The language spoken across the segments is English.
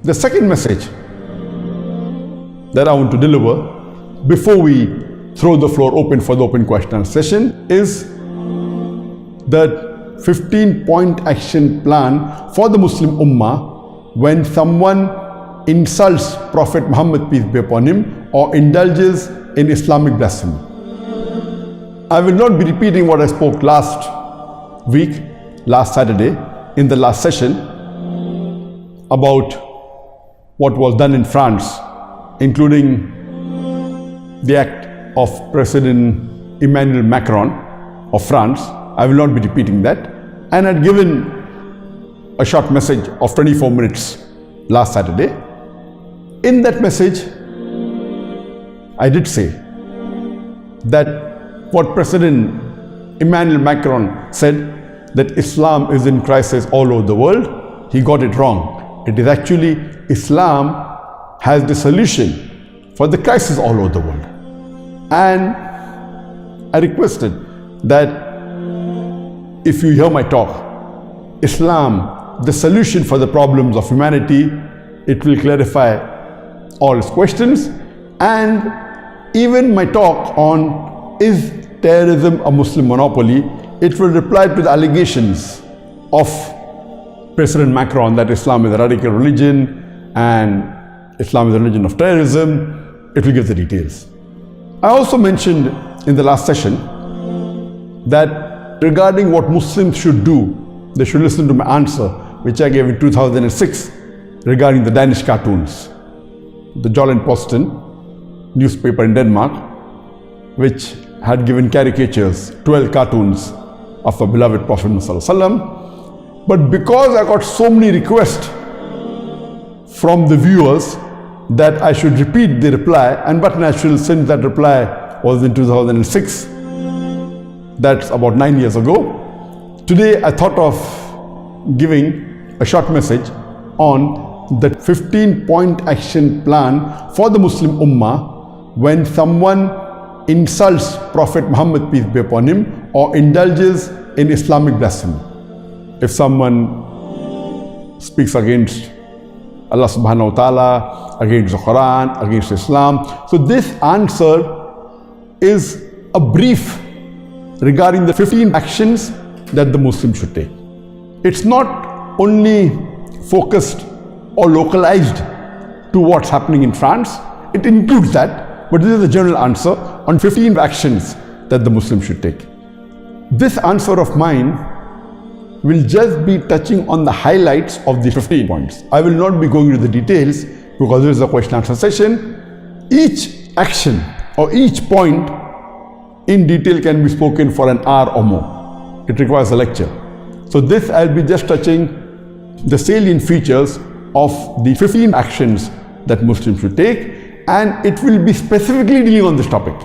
The second message that I want to deliver before we throw the floor open for the open question session is the 15-point action plan for the Muslim Ummah when someone insults Prophet Muhammad, peace be upon him, or indulges in Islamic blasphemy. I will not be repeating what I spoke last week, last Saturday, in the last session about what was done in France, including the act of President Emmanuel Macron of France. I will not be repeating that. And I had given a short message of 24 minutes last Saturday. In that message, I did say that what President Emmanuel Macron said, that Islam is in crisis all over the world, he got it wrong. It is actually Islam has the solution for the crisis all over the world. And I requested that if you hear my talk, Islam, the solution for the problems of humanity, it will clarify all its questions. And even my talk on is terrorism a Muslim monopoly, it will reply to the allegations of President Macron that Islam is a radical religion and Islam is a religion of terrorism. It will give the details. I also mentioned in the last session that regarding what Muslims should do, they should listen to my answer, which I gave in 2006 regarding the Danish cartoons. The Jyllands-Posten newspaper in Denmark, which had given caricatures, 12 cartoons of our beloved Prophet Muhammad. But because I got so many requests from the viewers that I should repeat the reply, and but natural, since that reply was in 2006, that's about 9 years ago, today I thought of giving a short message on the 15-point action plan for the Muslim Ummah when someone insults Prophet Muhammad, peace be upon him, or indulges in Islamic blasphemy. If someone speaks against Allah subhanahu wa ta'ala, against the Quran, against Islam. So this answer is a brief regarding the 15 actions that the Muslim should take. It's not only focused or localized to what's happening in France. It includes that, but this is a general answer on 15 actions that the Muslim should take. This answer of mine will just be touching on the highlights of the 15 points. I will not be going into the details because this is a question answer session. Each action or each point in detail can be spoken for an hour or more. It requires a lecture. So this I'll be just touching the salient features of the 15 actions that Muslims should take, and it will be specifically dealing on this topic.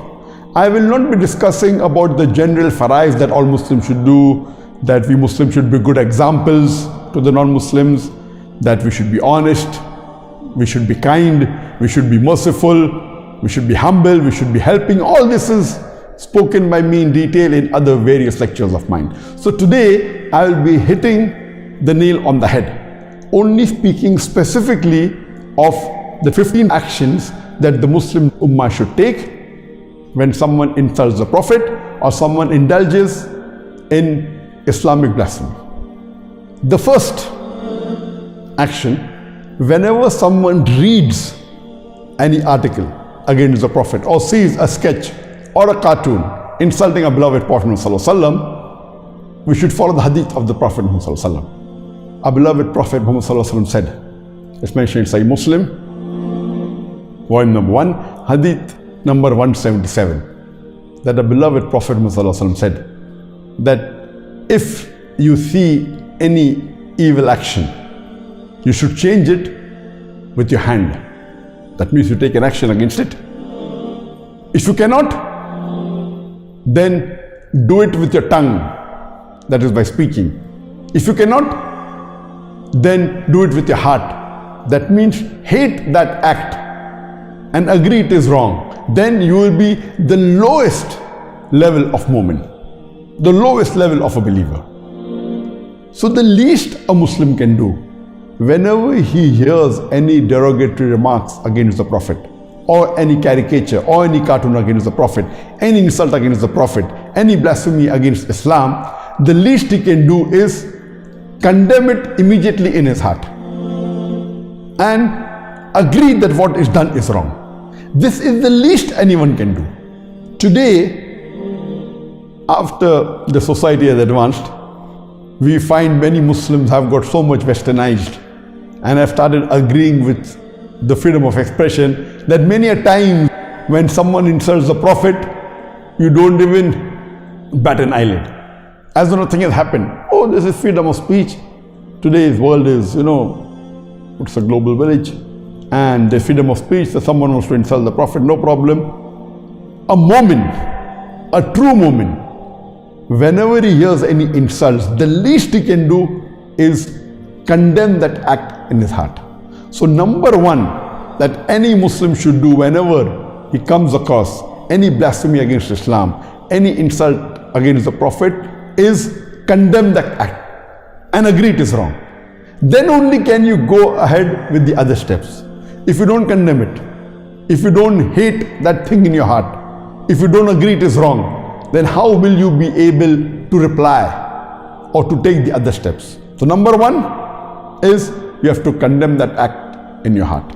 I will not be discussing about the general farais that all Muslims should do, that we Muslims should be good examples to the non-Muslims, that we should be honest, we should be kind, we should be merciful, we should be humble, we should be helping. All this is spoken by me in detail in other various lectures of mine. So today I will be hitting the nail on the head, only speaking specifically of the 15 actions that the Muslim Ummah should take when someone insults the Prophet or someone indulges in Islamic blasphemy. The first action, whenever someone reads any article against the Prophet or sees a sketch or a cartoon insulting a beloved Prophet Muhammad, we should follow the Hadith of the Prophet Muhammad. Our beloved Prophet Muhammad said, it's mentioned in Sahih Muslim, volume number 1, Hadith number 177, that the beloved Prophet Muhammad said that if you see any evil action, you should change it with your hand. That means you take an action against it. If you cannot, then do it with your tongue, that is by speaking. If you cannot, then do it with your heart. That means hate that act and agree it is wrong. Then you will be the lowest level of mu'min, the lowest level of a believer. So the least a Muslim can do whenever he hears any derogatory remarks against the Prophet, or any caricature, or any cartoon against the Prophet, any insult against the Prophet, any blasphemy against Islam, the least he can do is condemn it immediately in his heart and agree that what is done is wrong. This is the least anyone can do. Today, after the society has advanced, we find many Muslims have got so much westernized and have started agreeing with the freedom of expression that many a time when someone insults the Prophet, you don't even bat an eyelid, as though nothing has happened. Oh, this is freedom of speech. Today's world is, it's a global village, and the freedom of speech, that someone wants to insult the Prophet, no problem. A Mu'min, a true Mu'min, whenever he hears any insults, the least he can do is condemn that act in his heart. So number one that any Muslim should do whenever he comes across any blasphemy against Islam, any insult against the Prophet, is condemn that act and agree it is wrong. Then only can you go ahead with the other steps. If you don't condemn it, if you don't hate that thing in your heart, if you don't agree it is wrong, then how will you be able to reply or to take the other steps? So number one is you have to condemn that act in your heart.